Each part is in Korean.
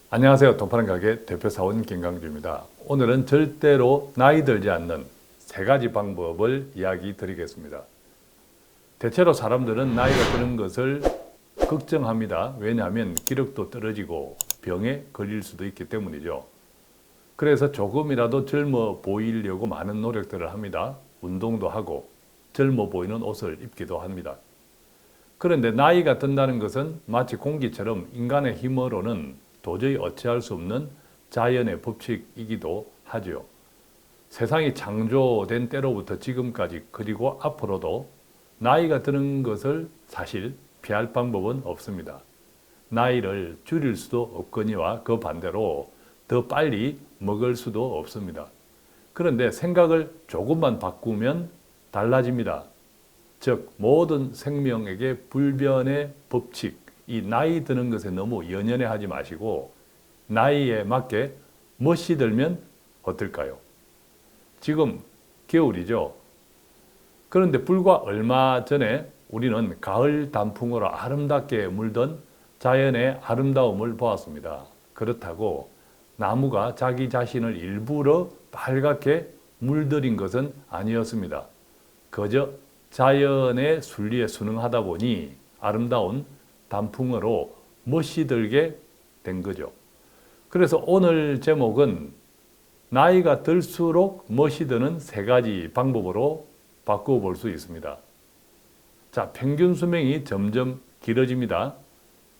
안녕하세요. 돈파는 가게 대표사원 김강주입니다. 오늘은 절대로 나이 들지 않는 세 가지 방법을 이야기 드리겠습니다. 대체로 사람들은 나이가 드는 것을 걱정합니다. 왜냐하면 기력도 떨어지고 병에 걸릴 수도 있기 때문이죠. 그래서 조금이라도 젊어 보이려고 많은 노력들을 합니다. 운동도 하고 젊어 보이는 옷을 입기도 합니다. 그런데 나이가 든다는 것은 마치 공기처럼 인간의 힘으로는 도저히 어찌할 수 없는 자연의 법칙이기도 하죠. 세상이 창조된 때로부터 지금까지 그리고 앞으로도 나이가 드는 것을 사실 피할 방법은 없습니다. 나이를 줄일 수도 없거니와 그 반대로 더 빨리 먹을 수도 없습니다. 그런데 생각을 조금만 바꾸면 달라집니다. 즉 모든 생명에게 불변의 법칙, 이 나이 드는 것에 너무 연연해하지 마시고 나이에 맞게 멋이 들면 어떨까요? 지금 겨울이죠. 그런데 불과 얼마 전에 우리는 가을 단풍으로 아름답게 물든 자연의 아름다움을 보았습니다. 그렇다고 나무가 자기 자신을 일부러 빨갛게 물들인 것은 아니었습니다. 그저 자연의 순리에 순응하다 보니 아름다운 단풍으로 멋이 들게 된 거죠. 그래서 오늘 제목은 나이가 들수록 멋이 드는 세 가지 방법으로 바꾸어 볼 수 있습니다. 자, 평균 수명이 점점 길어집니다.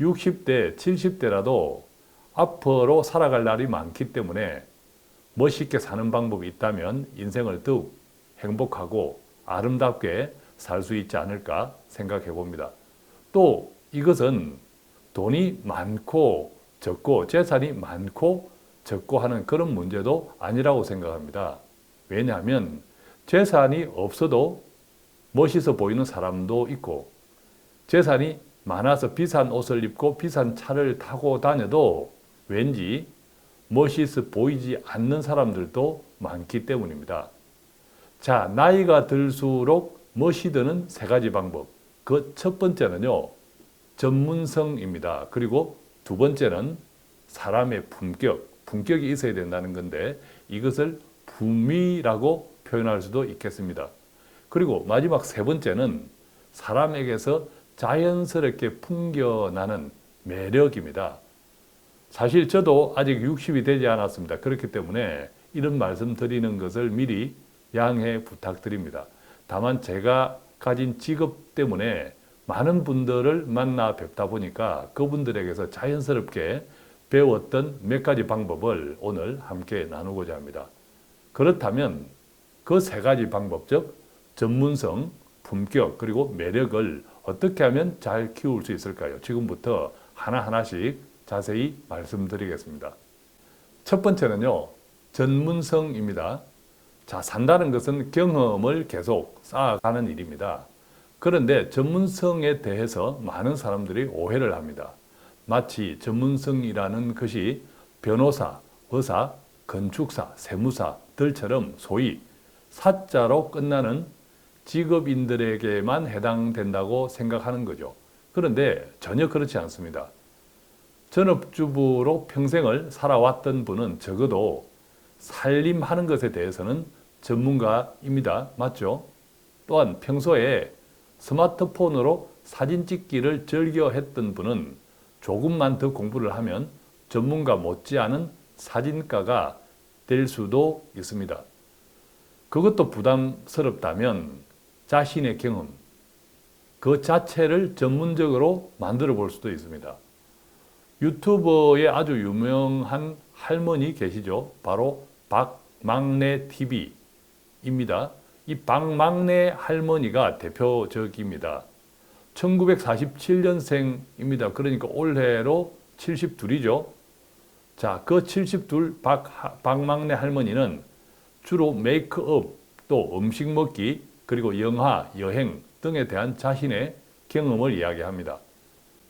60대, 70대라도 앞으로 살아갈 날이 많기 때문에 멋있게 사는 방법이 있다면 인생을 더욱 행복하고 아름답게 살 수 있지 않을까 생각해 봅니다. 또 이것은 돈이 많고 적고 재산이 많고 적고 하는 그런 문제도 아니라고 생각합니다. 왜냐하면 재산이 없어도 멋있어 보이는 사람도 있고 재산이 많아서 비싼 옷을 입고 비싼 차를 타고 다녀도 왠지 멋있어 보이지 않는 사람들도 많기 때문입니다. 자, 나이가 들수록 멋이 드는 세 가지 방법. 그 첫 번째는요, 전문성입니다. 그리고 두 번째는 사람의 품격이 있어야 된다는 건데 이것을 품위라고 표현할 수도 있겠습니다. 그리고 마지막 세 번째는 사람에게서 자연스럽게 풍겨나는 매력입니다. 사실 저도 아직 60이 되지 않았습니다. 그렇기 때문에 이런 말씀 드리는 것을 미리 양해 부탁드립니다. 다만 제가 가진 직업 때문에 많은 분들을 만나 뵙다 보니까 그분들에게서 자연스럽게 배웠던 몇 가지 방법을 오늘 함께 나누고자 합니다. 그렇다면 그 세 가지 방법, 즉 전문성, 품격, 그리고 매력을 어떻게 하면 잘 키울 수 있을까요? 지금부터 하나하나씩 자세히 말씀드리겠습니다. 첫 번째는요, 전문성입니다. 자, 산다는 것은 경험을 계속 쌓아가는 일입니다. 그런데 전문성에 대해서 많은 사람들이 오해를 합니다. 마치 전문성이라는 것이 변호사, 의사, 건축사, 세무사들처럼 소위 사자로 끝나는 직업인들에게만 해당된다고 생각하는 거죠. 그런데 전혀 그렇지 않습니다. 전업주부로 평생을 살아왔던 분은 적어도 살림하는 것에 대해서는 전문가입니다. 맞죠? 또한 평소에 스마트폰으로 사진 찍기를 즐겨 했던 분은 조금만 더 공부를 하면 전문가 못지않은 사진가가 될 수도 있습니다. 그것도 부담스럽다면 자신의 경험, 그 자체를 전문적으로 만들어 볼 수도 있습니다. 유튜버에 아주 유명한 할머니 계시죠? 바로 박막내 TV입니다. 이 박막내 할머니가 대표적입니다. 1947년생입니다. 그러니까 올해로 72이죠. 자, 그 72 박막내 할머니는 주로 메이크업, 또 음식 먹기, 그리고 영화, 여행 등에 대한 자신의 경험을 이야기합니다.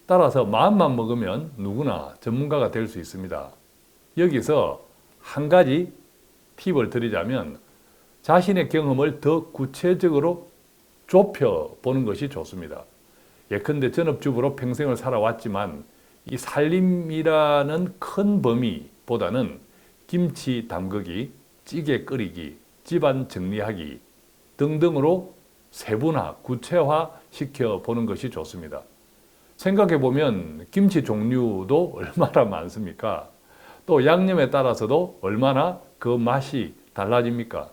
따라서 마음만 먹으면 누구나 전문가가 될 수 있습니다. 여기서 한 가지 팁을 드리자면 자신의 경험을 더 구체적으로 좁혀보는 것이 좋습니다. 예컨대 전업주부로 평생을 살아왔지만 이 살림이라는 큰 범위보다는 김치 담그기, 찌개 끓이기, 집안 정리하기 등등으로 세분화, 구체화 시켜보는 것이 좋습니다. 생각해보면 김치 종류도 얼마나 많습니까? 또 양념에 따라서도 얼마나 그 맛이 달라집니까?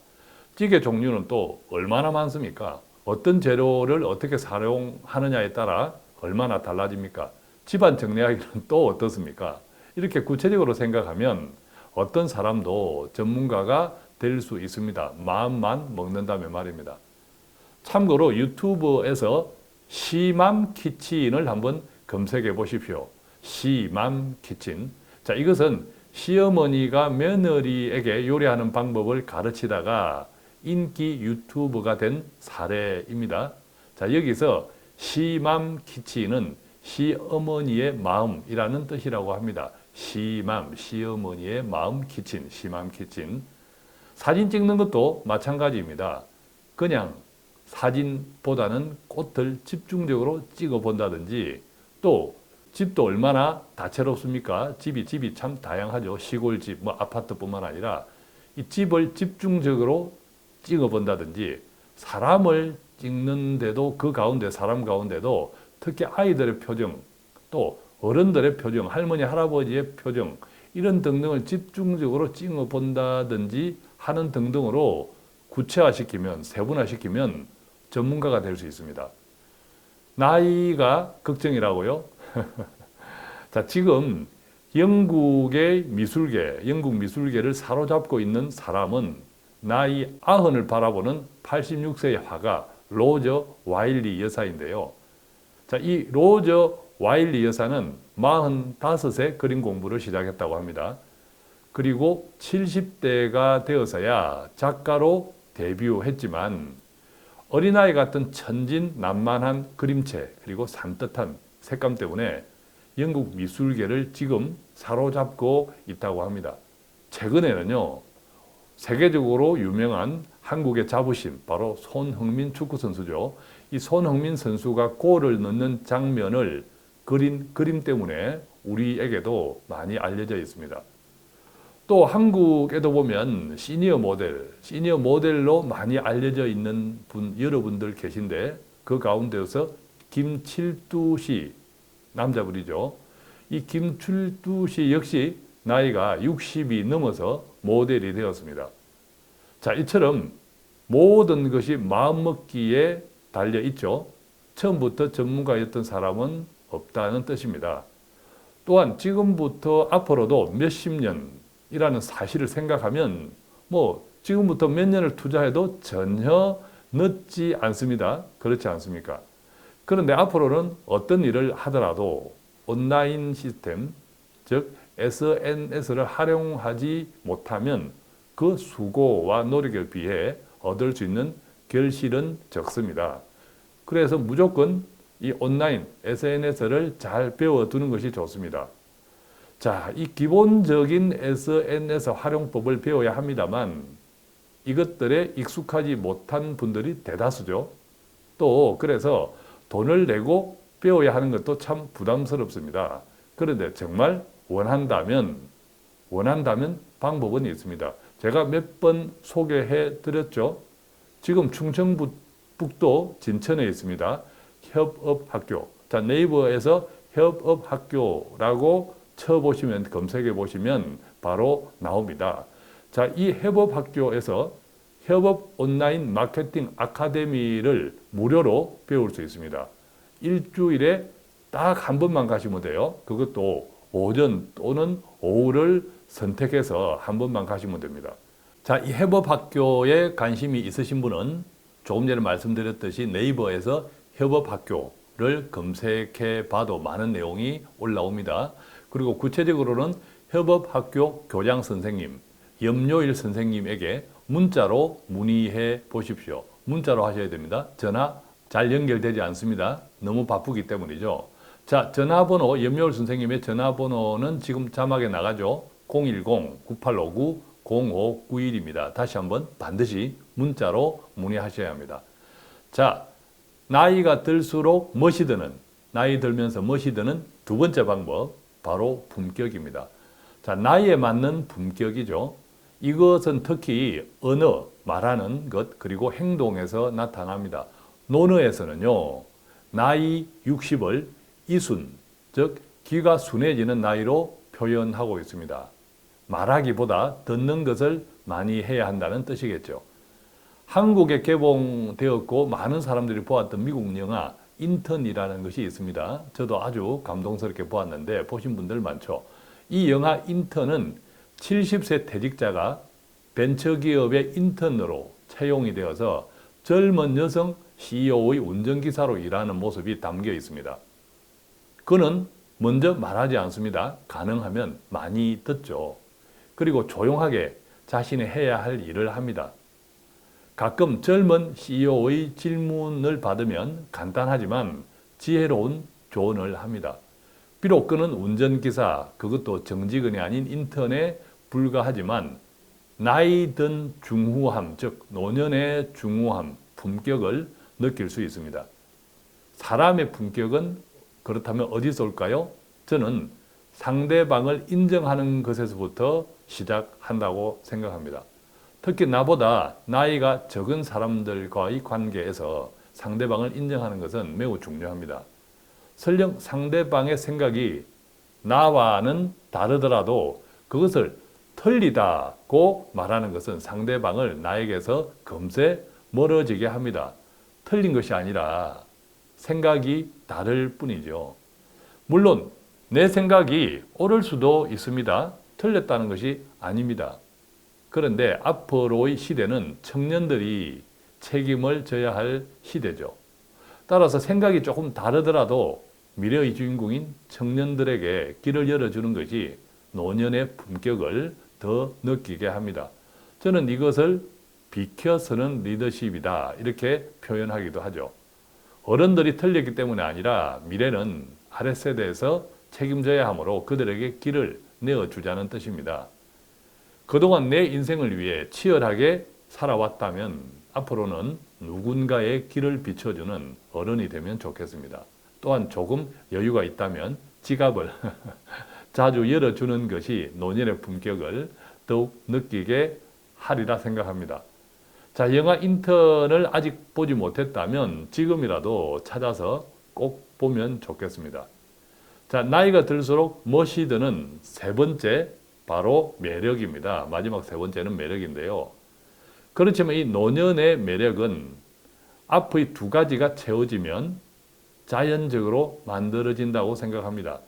찌개 종류는 또 얼마나 많습니까? 어떤 재료를 어떻게 사용하느냐에 따라 얼마나 달라집니까? 집안 정리하기는 또 어떻습니까? 이렇게 구체적으로 생각하면 어떤 사람도 전문가가 될 수 있습니다. 마음만 먹는다면 말입니다. 참고로 유튜브에서 시맘 키친을 한번 검색해 보십시오. 시맘 키친. 자, 이것은 시어머니가 며느리에게 요리하는 방법을 가르치다가 인기 유튜버가 된 사례입니다. 자, 여기서 시맘 키친은 시어머니의 마음이라는 뜻이라고 합니다. 시맘, 시어머니의 마음 키친, 시맘 키친. 사진 찍는 것도 마찬가지입니다. 그냥 사진보다는 꽃을 집중적으로 찍어 본다든지, 또 집도 얼마나 다채롭습니까? 집이 참 다양하죠. 시골집, 아파트뿐만 아니라 이 집을 집중적으로 찍어 본다든지, 사람을 찍는데도 그 가운데, 사람 가운데도 특히 아이들의 표정, 또 어른들의 표정, 할머니, 할아버지의 표정, 이런 등등을 집중적으로 찍어 본다든지 하는 등등으로 구체화시키면, 세분화시키면 전문가가 될 수 있습니다. 나이가 걱정이라고요? 자, 지금 영국의 미술계, 영국 미술계를 사로잡고 있는 사람은 나이 90을 바라보는 86세의 화가 로저 와일리 여사인데요. 자, 이 로저 와일리 여사는 45세 그림 공부를 시작했다고 합니다. 그리고 70대가 되어서야 작가로 데뷔했지만 어린아이 같은 천진난만한 그림체 그리고 산뜻한 색감 때문에 영국 미술계를 지금 사로잡고 있다고 합니다. 최근에는요, 세계적으로 유명한 한국의 자부심, 바로 손흥민 축구 선수죠. 이 손흥민 선수가 골을 넣는 장면을 그린 그림 때문에 우리에게도 많이 알려져 있습니다. 또 한국에도 보면 시니어 모델로 많이 알려져 있는 여러분들 계신데, 그 가운데서 김칠두 씨, 남자분이죠. 이 김칠두 씨 역시 나이가 60이 넘어서 모델이 되었습니다. 자, 이처럼 모든 것이 마음먹기에 달려 있죠. 처음부터 전문가였던 사람은 없다는 뜻입니다. 또한 지금부터 앞으로도 몇십 년이라는 사실을 생각하면 지금부터 몇 년을 투자해도 전혀 늦지 않습니다. 그렇지 않습니까? 그런데 앞으로는 어떤 일을 하더라도 온라인 시스템, 즉 SNS를 활용하지 못하면 그 수고와 노력에 비해 얻을 수 있는 결실은 적습니다. 그래서 무조건 이 온라인 SNS를 잘 배워두는 것이 좋습니다. 자, 이 기본적인 SNS 활용법을 배워야 합니다만 이것들에 익숙하지 못한 분들이 대다수죠. 또 그래서 돈을 내고 배워야 하는 것도 참 부담스럽습니다. 그런데 정말 원한다면 방법은 있습니다. 제가 몇 번 소개해 드렸죠. 지금 충청북도 진천에 있습니다. 협업학교. 자, 네이버에서 협업학교라고 쳐보시면, 검색해 보시면 바로 나옵니다. 자, 이 협업학교에서 협업 온라인 마케팅 아카데미를 무료로 배울 수 있습니다. 일주일에 딱 한 번만 가시면 돼요. 그것도 오전 또는 오후를 선택해서 한 번만 가시면 됩니다. 자, 이 협업학교에 관심이 있으신 분은 조금 전에 말씀드렸듯이 네이버에서 협업학교를 검색해 봐도 많은 내용이 올라옵니다. 그리고 구체적으로는 협업학교 교장 선생님, 염료일 선생님에게 문자로 문의해 보십시오. 문자로 하셔야 됩니다. 전화 잘 연결되지 않습니다. 너무 바쁘기 때문이죠. 자, 전화번호, 염료일 선생님의 전화번호는 지금 자막에 나가죠. 010-9859-0591입니다. 다시 한번 반드시 문자로 문의하셔야 합니다. 자, 나이가 들수록 멋이 드는 나이 들면서 멋이 드는 두 번째 방법, 바로 품격입니다. 자, 나이에 맞는 품격이죠. 이것은 특히 언어, 말하는 것, 그리고 행동에서 나타납니다. 논어에서는요, 나이 60을 이순, 즉 귀가 순해지는 나이로 표현하고 있습니다. 말하기보다 듣는 것을 많이 해야 한다는 뜻이겠죠. 한국에 개봉되었고 많은 사람들이 보았던 미국 영화 인턴이라는 것이 있습니다. 저도 아주 감동스럽게 보았는데 보신 분들 많죠. 이 영화 인턴은 70세 퇴직자가 벤처기업의 인턴으로 채용이 되어서 젊은 여성 CEO의 운전기사로 일하는 모습이 담겨 있습니다. 그는 먼저 말하지 않습니다. 가능하면 많이 듣죠. 그리고 조용하게 자신이 해야 할 일을 합니다. 가끔 젊은 CEO의 질문을 받으면 간단하지만 지혜로운 조언을 합니다. 비록 그는 운전기사, 그것도 정직원이 아닌 인턴에 불과하지만 나이 든 중후함, 즉 노년의 중후함, 품격을 느낄 수 있습니다. 사람의 품격은 그렇다면 어디서 올까요? 저는 상대방을 인정하는 것에서부터 시작한다고 생각합니다. 특히 나보다 나이가 적은 사람들과의 관계에서 상대방을 인정하는 것은 매우 중요합니다. 설령 상대방의 생각이 나와는 다르더라도 그것을 틀리다고 말하는 것은 상대방을 나에게서 금세 멀어지게 합니다. 틀린 것이 아니라 생각이 다를 뿐이죠. 물론 내 생각이 옳을 수도 있습니다. 틀렸다는 것이 아닙니다. 그런데 앞으로의 시대는 청년들이 책임을 져야 할 시대죠. 따라서 생각이 조금 다르더라도 미래의 주인공인 청년들에게 길을 열어주는 것이 노년의 품격을 더 느끼게 합니다. 저는 이것을 비켜서는 리더십이다 이렇게 표현하기도 하죠. 어른들이 틀렸기 때문에 아니라 미래는 아랫세대에서 책임져야 하므로 그들에게 길을 내어주자는 뜻입니다. 그동안 내 인생을 위해 치열하게 살아왔다면 앞으로는 누군가의 길을 비춰주는 어른이 되면 좋겠습니다. 또한 조금 여유가 있다면 지갑을 자주 열어주는 것이 노년의 품격을 더욱 느끼게 하리라 생각합니다. 자, 영화 인턴을 아직 보지 못했다면 지금이라도 찾아서 꼭 보면 좋겠습니다. 자, 나이가 들수록 멋이 드는 세 번째, 바로 매력입니다. 마지막 세 번째는 매력인데요. 그렇지만 이 노년의 매력은 앞의 두 가지가 채워지면 자연적으로 만들어진다고 생각합니다.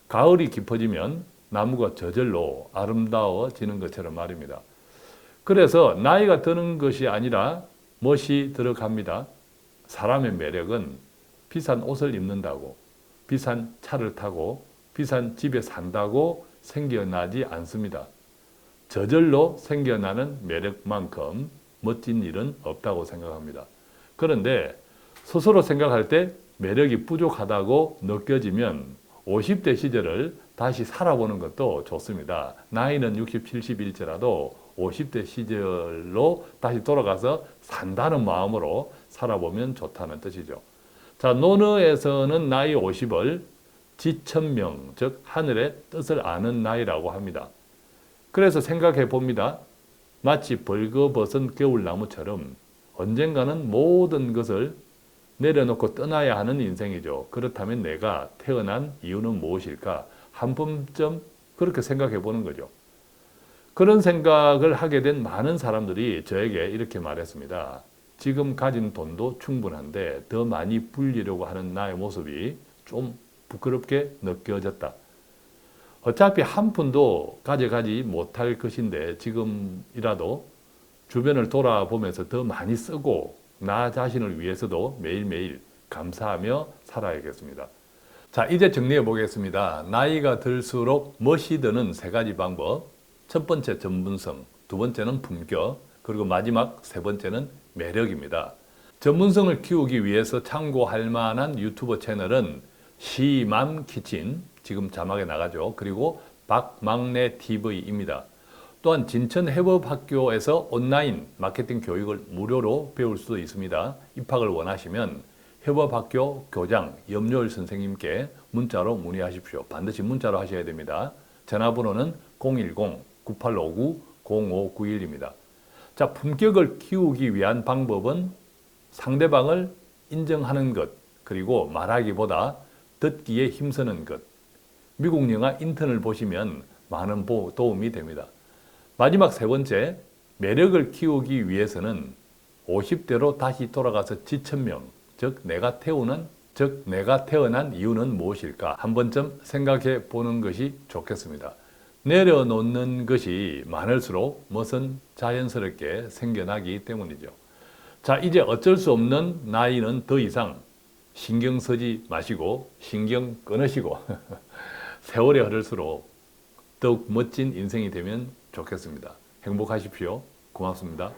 가을이 깊어지면 나무가 저절로 아름다워지는 것처럼 말입니다. 그래서 나이가 드는 것이 아니라 멋이 들어갑니다. 사람의 매력은 비싼 옷을 입는다고, 비싼 차를 타고, 비싼 집에 산다고 생겨나지 않습니다. 저절로 생겨나는 매력만큼 멋진 일은 없다고 생각합니다. 그런데 스스로 생각할 때 매력이 부족하다고 느껴지면 50대 시절을 다시 살아보는 것도 좋습니다. 나이는 60, 70일지라도 50대 시절로 다시 돌아가서 산다는 마음으로 살아보면 좋다는 뜻이죠. 자, 논어에서는 나이 50을 지천명, 즉 하늘의 뜻을 아는 나이라고 합니다. 그래서 생각해 봅니다. 마치 벌거벗은 겨울나무처럼 언젠가는 모든 것을 내려놓고 떠나야 하는 인생이죠. 그렇다면 내가 태어난 이유는 무엇일까? 한 번쯤 그렇게 생각해 보는 거죠. 그런 생각을 하게 된 많은 사람들이 저에게 이렇게 말했습니다. 지금 가진 돈도 충분한데 더 많이 불리려고 하는 나의 모습이 좀 부끄럽게 느껴졌다. 어차피 한 푼도 가져가지 못할 것인데 지금이라도 주변을 돌아보면서 더 많이 쓰고 나 자신을 위해서도 매일매일 감사하며 살아야겠습니다. 자, 이제 정리해 보겠습니다. 나이가 들수록 멋이 드는 세 가지 방법. 첫 번째 전문성, 두 번째는 품격, 그리고 마지막 세 번째는 매력입니다. 전문성을 키우기 위해서 참고할 만한 유튜버 채널은 시맘키친, 지금 자막에 나가죠. 그리고 박막내TV입니다. 또한 진천해법학교에서 온라인 마케팅 교육을 무료로 배울 수도 있습니다. 입학을 원하시면 협업학교 교장 염료일 선생님께 문자로 문의하십시오. 반드시 문자로 하셔야 됩니다. 전화번호는 010-9859-0591입니다. 자, 품격을 키우기 위한 방법은 상대방을 인정하는 것, 그리고 말하기보다 듣기에 힘쓰는 것. 미국 영화 인턴을 보시면 많은 도움이 됩니다. 마지막 세 번째, 매력을 키우기 위해서는 50대로 다시 돌아가서 지천명, 즉 내가 태어난 이유는 무엇일까? 한 번쯤 생각해 보는 것이 좋겠습니다. 내려놓는 것이 많을수록 멋은 자연스럽게 생겨나기 때문이죠. 자, 이제 어쩔 수 없는 나이는 더 이상 신경 쓰지 마시고 신경 끊으시고 세월이 흐를수록 더욱 멋진 인생이 되면 좋겠습니다. 행복하십시오. 고맙습니다.